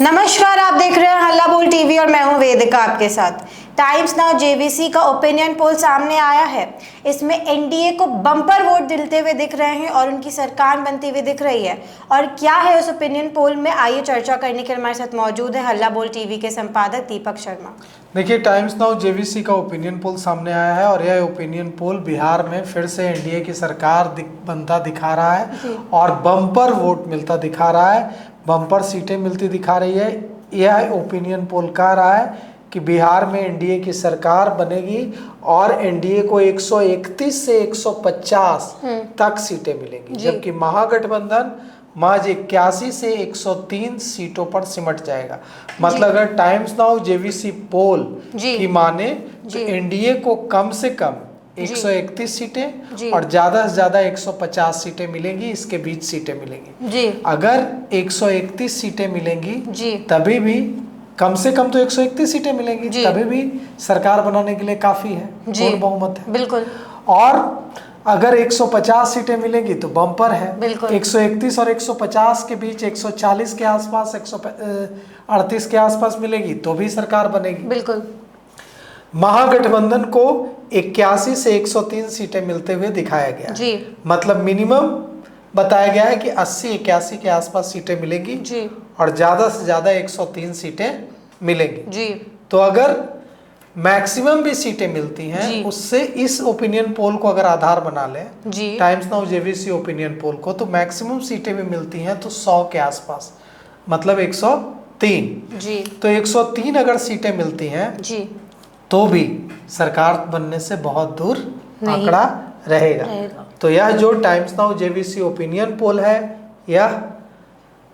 नमस्कार, आप देख रहे हैं हल्ला बोल टीवी और मैं हूं वेदिका आपके साथ। टाइम्स नाउ जेवीसी का ओपिनियन पोल सामने आया है। इसमें एनडीए को बम्पर वोट मिलते हुए दिख रहे हैं और उनकी सरकार बनती हुई दिख रही है। और क्या है उस ओपिनियन पोल में, आइए चर्चा करने के लिए हमारे साथ मौजूद है हल्ला बोल टीवी के संपादक दीपक शर्मा। देखिए, टाइम्स नाउ जेवीसी का ओपिनियन पोल सामने आया है और यह ओपिनियन पोल बिहार में फिर से एनडीए की सरकार बनता दिखा रहा है और बम्पर वोट मिलता दिखा रहा है, बम्पर सीटें मिलती दिखा रही है। यह ओपिनियन पोल कह रहा है कि बिहार में एनडीए की सरकार बनेगी और एनडीए को 131 से 150 तक सीटें मिलेंगी, जबकि महागठबंधन महज 81 से 103 सीटों पर सिमट जाएगा। मतलब अगर टाइम्स नाउ जेवीसी पोल की माने तो एनडीए को कम से कम 131 सीटें और ज्यादा से ज्यादा 150 सीटें मिलेंगी, इसके बीच सीटें मिलेंगी। अगर 131 सीटें मिलेंगी तभी भी, कम से कम तो 131 सीटें मिलेंगी, तभी भी सरकार बनाने के लिए काफी है, पूर्ण बहुमत है। बिल्कुल। और अगर 150 सीटें मिलेंगी तो बम्पर है। 131 और 150 के बीच 140 के आसपास, 138 के आसपास मिलेगी तो भी सरकार बनेगी। बिल्कुल। महागठबंधन को 81 से 103 सीटें मिलते हुए दिखाया गया है। मतलब मिनिमम बताया गया है कि 80-81 के आसपास सीटें मिलेंगी और ज्यादा से ज्यादा 103 सीटें मिलेंगी। तो अगर मैक्सिमम भी सीटें मिलती हैं, उससे इस ओपिनियन पोल को अगर आधार बना लें, times now JVC opinion poll को, तो मैक्सिमम सीटें भी मिलती हैं तो 100 के आसपास, मतलब 103। तो 103 अगर सीटें मिलती हैं तो भी सरकार बनने से बहुत दूर आंकड़ा रहेगा। तो यह जो times now JVC opinion poll है, यह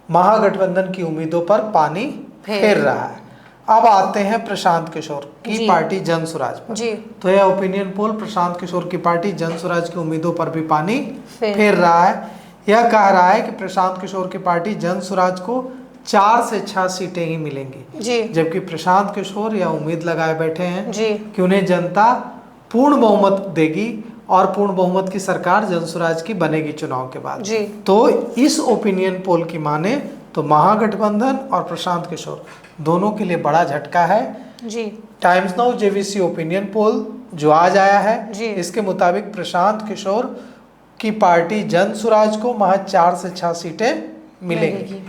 महागठबंधन की उम्मीदों पर पानी फेर रहा है। अब आते हैं प्रशांत किशोर की पार्टी जन स्वराज पर। तो यह ओपिनियन पोल प्रशांत किशोर की पार्टी जन स्वराज की उम्मीदों पर भी पानी फेर रहा है। यह कह रहा है कि प्रशांत किशोर की पार्टी जन स्वराज को 4 से 6 सीटें ही मिलेंगी, जबकि प्रशांत किशोर यह उम्मीद लगाए बैठे हैं कि उन्हें जनता पूर्ण बहुमत देगी और पूर्ण बहुमत की सरकार जन स्वराज की बनेगी चुनाव के बाद। तो इस ओपिनियन पोल की माने तो महागठबंधन और प्रशांत किशोर दोनों के लिए बड़ा झटका है। Times now JVC opinion poll जो आज आया है, इसके मुताबिक प्रशांत किशोर की पार्टी जन स्वराज को महज 4 से 6 सीटें मिलेंगी।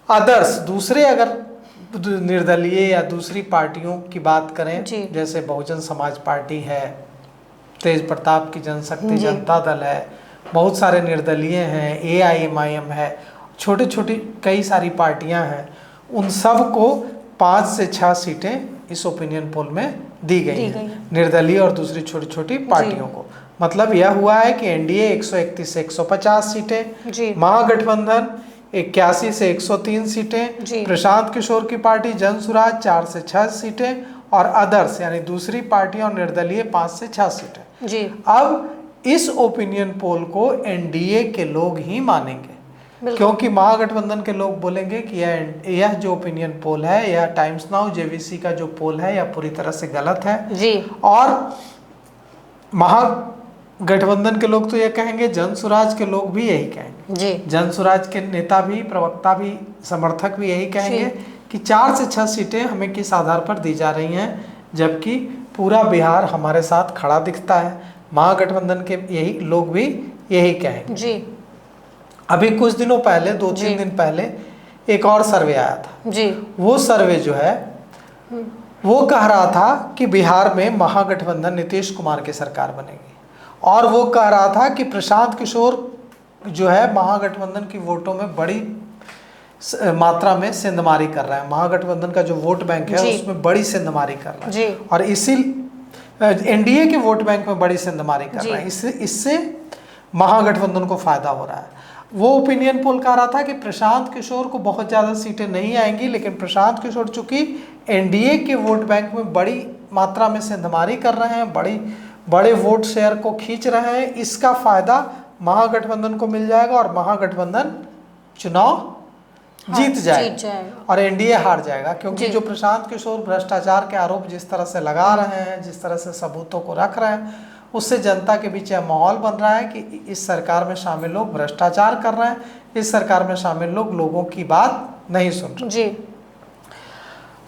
अदर्स दूसरे अगर निर्दलीय या दूसरी पार्टियों की बात करें, जैसे बहुजन समाज पार्टी है, तेज प्रताप की जनशक्ति जनता दल है, बहुत सारे निर्दलीय हैं, AIMIM है, छोटी छोटी कई सारी पार्टियां हैं, उन सब को 5 से 6 सीटें इस ओपिनियन पोल में दी गई हैं, निर्दलीय और दूसरी छोटी छोटी पार्टियों को। मतलब यह हुआ है कि एनडीए 131 से 150 सीटें, महागठबंधन 81 से 103 सीटें, प्रशांत किशोर की पार्टी जन स्वराज 4 से 6 सीटें और अदर्स यानी दूसरी पार्टियां और निर्दलीय 5 से 6 सीटें। अब इस ओपिनियन पोल को एनडीए के लोग ही मानेंगे, क्योंकि महागठबंधन के लोग बोलेंगे कि यह जो ओपिनियन पोल है, यह टाइम्स नाउ जेवीसी का जो पोल है, यह पूरी तरह से गलत है। और महागठबंधन के लोग तो यह कहेंगे, जन स्वराज के लोग भी यही कहेंगे, जन स्वराज के नेता भी, प्रवक्ता भी, समर्थक भी यही कहेंगे कि 4 से 6 सीटें हमें किस आधार पर दी जा रही हैं, जबकि पूरा बिहार हमारे साथ खड़ा दिखता है। महागठबंधन के यही लोग भी यही कहेंगे। अभी कुछ दिनों पहले, 2-3 दिन पहले एक और सर्वे आया था। वो सर्वे जो है वो कह रहा था कि बिहार में महागठबंधन नीतीश कुमार की सरकार बनेगी, और वो कह रहा था कि प्रशांत किशोर जो है महागठबंधन की वोटों में बड़ी मात्रा में सेंधमारी कर रहा है, महागठबंधन का जो वोट बैंक है उसमें बड़ी सेंधमारी कर रहा है, और इसी एनडीए के वोट बैंक में बड़ी सेंधमारी कर रहा है। इससे महागठबंधन को फायदा हो रहा है। वो ओपिनियन पोल कह रहा था कि प्रशांत किशोर को बहुत ज़्यादा सीटें नहीं आएंगी, लेकिन प्रशांत किशोर चूंकि एनडीए के वोट बैंक में बड़ी मात्रा में सेंधमारी कर रहे हैं, बड़े वोट शेयर को खींच रहे हैं, इसका फायदा महागठबंधन को मिल जाएगा और महागठबंधन चुनाव जीत जाएगा और एनडीए हार जाएगा। क्योंकि जो प्रशांत किशोर भ्रष्टाचार के आरोप जिस तरह से लगा रहे हैं, जिस तरह से सबूतों को रख रहे हैं, उससे जनता के बीच यह माहौल बन रहा है कि इस सरकार में शामिल लोग भ्रष्टाचार कर रहे हैं, इस सरकार में शामिल लोग लोगों की बात नहीं सुन रहे।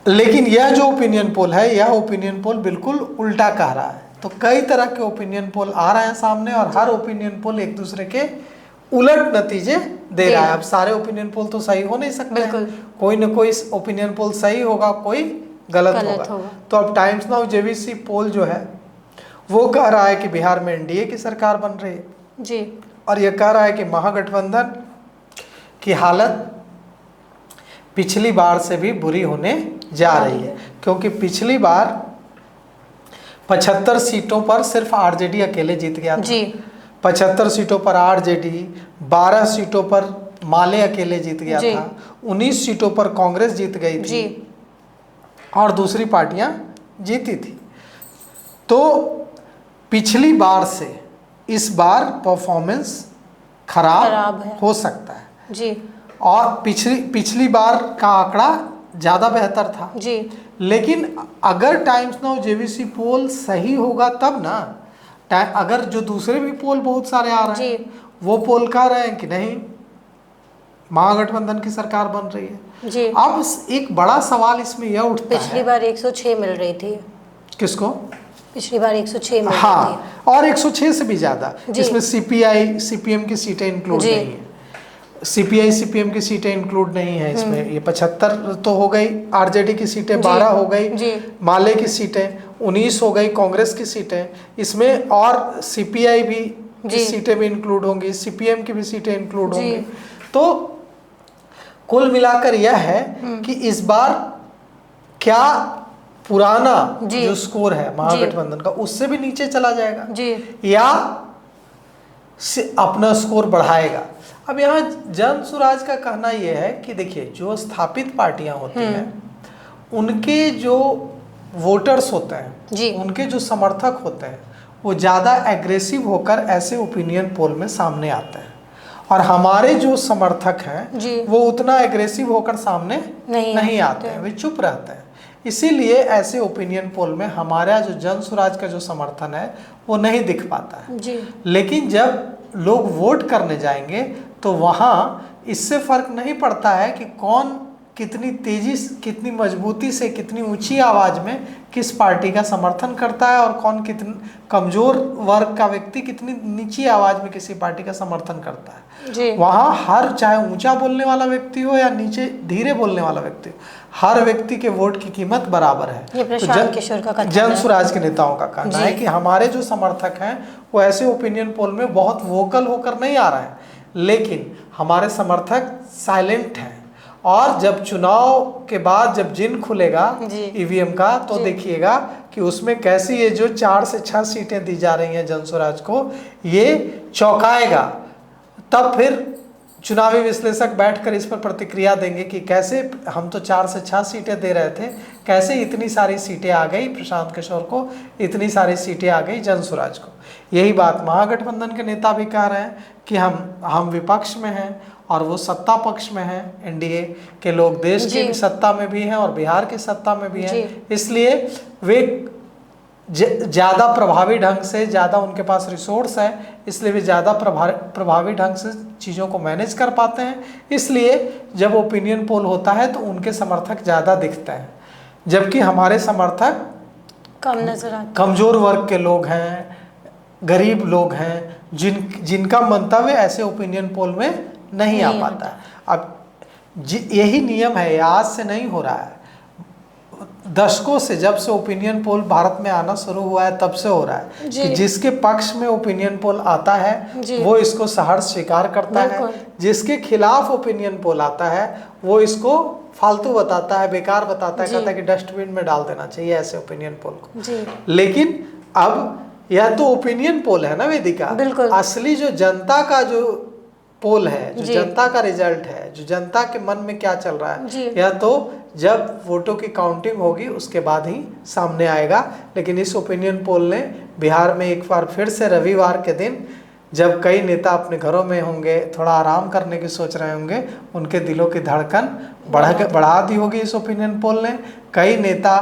लेकिन यह जो ओपिनियन पोल है, यह ओपिनियन पोल बिल्कुल उल्टा कह रहा है। तो कई तरह के ओपिनियन पोल आ रहे हैं सामने और हर ओपिनियन पोल एक दूसरे के उलट नतीजे दे रहा है। अब सारे ओपिनियन पोल तो सही हो नहीं सकते हैं, कोई ना कोई ओपिनियन पोल सही होगा, कोई गलत होगा। तो अब टाइम्स नाउ जेवीसी पोल जो है वो कह रहा है कि बिहार में एनडीए की सरकार बन रही है जी, और यह कह रहा है कि महागठबंधन की हालत पिछली बार से भी बुरी होने जा रही है, क्योंकि पिछली बार 75 सीटों पर सिर्फ आरजेडी अकेले जीत गया था जी। 75 सीटों पर आरजेडी, 12 सीटों पर माले अकेले जीत गया था, 19 सीटों पर कांग्रेस जीत गई थी जी। और दूसरी पार्टियां जीती थी। तो पिछली बार से इस बार परफॉर्मेंस खराब हो सकता है जी। और पिछली बार का आंकड़ा ज़्यादा बेहतर था जी। लेकिन अगर टाइम्स नाउ जेवीसी पोल सही होगा तब ना, अगर जो दूसरे भी पोल बहुत सारे आ रहे हैं वो पोल कह रहे हैं कि नहीं महागठबंधन की सरकार बन रही है जी। अब एक बड़ा सवाल इसमें यह उठता है, पिछली बार 106 मिल रही थी किसको? पिछली बार 106 मिल हाँ रही थी। और 106 से भी ज़्यादा, जिसमें सीपीआई सीपीएम की सीटें इंक्लूड नहीं है। सीपीआई सीपीएम की सीटें इंक्लूड नहीं है इसमें। ये 75 तो हो गई, आरजेडी की सीटें 12 हो गई, माले की सीटें 19 हो गई, कांग्रेस की सीटें इसमें, और सीपीआई भी की सीटें भी इंक्लूड होंगी, सीपीएम की भी सीटें इंक्लूड होंगी। तो कुल मिलाकर यह है कि इस बार क्या पुराना जो स्कोर है महागठबंधन का उससे भी नीचे चला जाएगा या अपना स्कोर बढ़ाएगा। अब यहाँ जन सुराज का कहना यह है कि देखिए जो स्थापित पार्टियां होती हैं उनके जो वोटर्स होते हैं, उनके जो समर्थक होते हैं वो ज़्यादा एग्रेसिव होकर ऐसे ओपिनियन पोल में सामने आते हैं, और हमारे जो समर्थक हैं वो उतना एग्रेसिव होकर सामने नहीं आते हैं, वे चुप रहते हैं। इसीलिए ऐसे ओपिनियन पोल में हमारा जो जन सुराज का जो समर्थन है वो नहीं दिख पाता है। लेकिन जब लोग वोट करने जाएंगे तो वहाँ इससे फर्क नहीं पड़ता है कि कौन कितनी तेजी, कितनी मजबूती से, कितनी ऊंची आवाज में किस पार्टी का समर्थन करता है, और कौन कितनी कमजोर वर्ग का व्यक्ति कितनी नीची आवाज में किसी पार्टी का समर्थन करता है। वहाँ हर, चाहे ऊंचा बोलने वाला व्यक्ति हो या नीचे धीरे बोलने वाला व्यक्ति हो, हर व्यक्ति के वोट की कीमत बराबर है। तो जन सुराज के नेताओं का कहना है कि हमारे जो समर्थक हैं वो ऐसे ओपिनियन पोल में बहुत वोकल होकर नहीं आ रहे हैं, लेकिन हमारे समर्थक साइलेंट हैं, और जब चुनाव के बाद जब जिन खुलेगा ईवीएम का तो देखिएगा कि उसमें कैसी ये जो 4 से 6 सीटें दी जा रही हैं जनसुराज को, ये चौंकाएगा। तब फिर चुनावी विश्लेषक बैठकर इस पर प्रतिक्रिया देंगे कि कैसे हम तो 4 से 6 सीटें दे रहे थे, कैसे इतनी सारी सीटें आ गई प्रशांत किशोर को, इतनी सारी सीटें आ गई जनसुराज को। यही बात महागठबंधन के नेता भी कह रहे हैं कि हम विपक्ष में हैं और वो सत्ता पक्ष में हैं। एनडीए के लोग देश की सत्ता में भी हैं और बिहार की सत्ता में भी हैं, इसलिए वे ज़्यादा प्रभावी ढंग से, ज़्यादा उनके पास रिसोर्स है, इसलिए वे ज़्यादा प्रभावी ढंग से चीज़ों को मैनेज कर पाते हैं। इसलिए जब ओपिनियन पोल होता है तो उनके समर्थक ज़्यादा दिखते हैं, जबकि हमारे समर्थक कम नजर आते हैं। कमज़ोर वर्ग के लोग हैं, गरीब लोग हैं, जिनका मंतव्य ऐसे ओपिनियन पोल में नहीं आ पाता। अब यही नियम है, आज से नहीं हो रहा है, दशकों से, जब से ओपिनियन पोल भारत में आना शुरू हुआ है तब से हो रहा है कि जिसके पक्ष में ओपिनियन पोल आता है वो इसको सहर्ष स्वीकार करता है, जिसके खिलाफ ओपिनियन पोल आता है वो इसको फालतू बताता है, बेकार बताता है, कहता है कि डस्टबिन में डाल देना चाहिए ऐसे ओपिनियन पोल को। लेकिन अब यह तो ओपिनियन पोल है ना वेदिका, असली जो जनता का जो पोल है, जो जनता का रिजल्ट है, जो जनता के मन में क्या चल रहा है, यह तो जब वोटों की काउंटिंग होगी उसके बाद ही सामने आएगा। लेकिन इस ओपिनियन पोल ने बिहार में एक बार फिर से रविवार के दिन, जब कई नेता अपने घरों में होंगे, थोड़ा आराम करने की सोच रहे होंगे, उनके दिलों की धड़कन बढ़ा दी होगी इस ओपिनियन पोल ने। कई नेता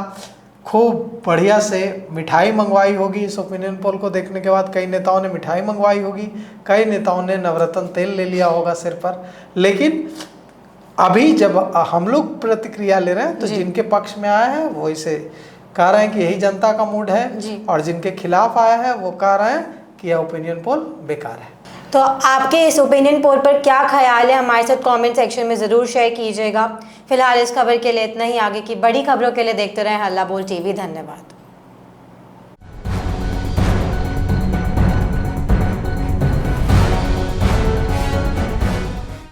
खूब बढ़िया से मिठाई मंगवाई होगी इस ओपिनियन पोल को देखने के बाद, कई नेताओं ने मिठाई मंगवाई होगी, कई नेताओं ने नवरत्न तेल ले लिया होगा सिर पर। लेकिन अभी जब हम लोग प्रतिक्रिया ले रहे हैं तो जिनके पक्ष में आया है वो इसे कह रहे हैं कि यही जनता का मूड है, और जिनके खिलाफ आया है वो कह रहे हैं कि यह ओपिनियन पोल बेकार है। तो आपके इस ओपिनियन पोल पर क्या ख्याल है, हमारे साथ कमेंट सेक्शन में ज़रूर शेयर कीजिएगा। फिलहाल इस खबर के लिए इतना ही। आगे की बड़ी खबरों के लिए देखते रहें हल्ला बोल टीवी। धन्यवाद।